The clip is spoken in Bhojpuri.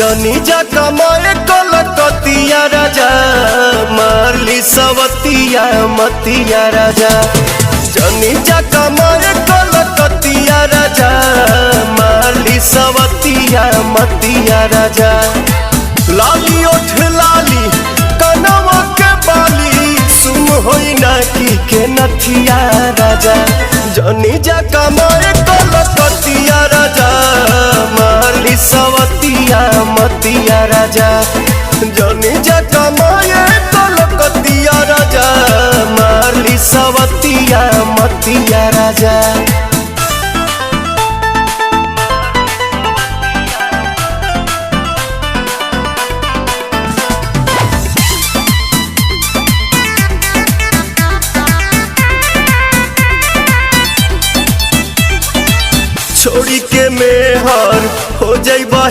जनी जा कमाए कलकतिया राजा, मारली सवतिया मतिया राजा। जनी जा कमाए कलकतिया राजा, मारली सवतिया मतिया राजा। लाली ओठ लाली कनवा के बाली, सुन होई ना की नथिया राजा। जनी जा कमाए कलकतिया राजा, मारली सवतिया मतिया राजा। जनी जा कमाए कलकतिया राजा, मारली सवतिया मतिया राजा।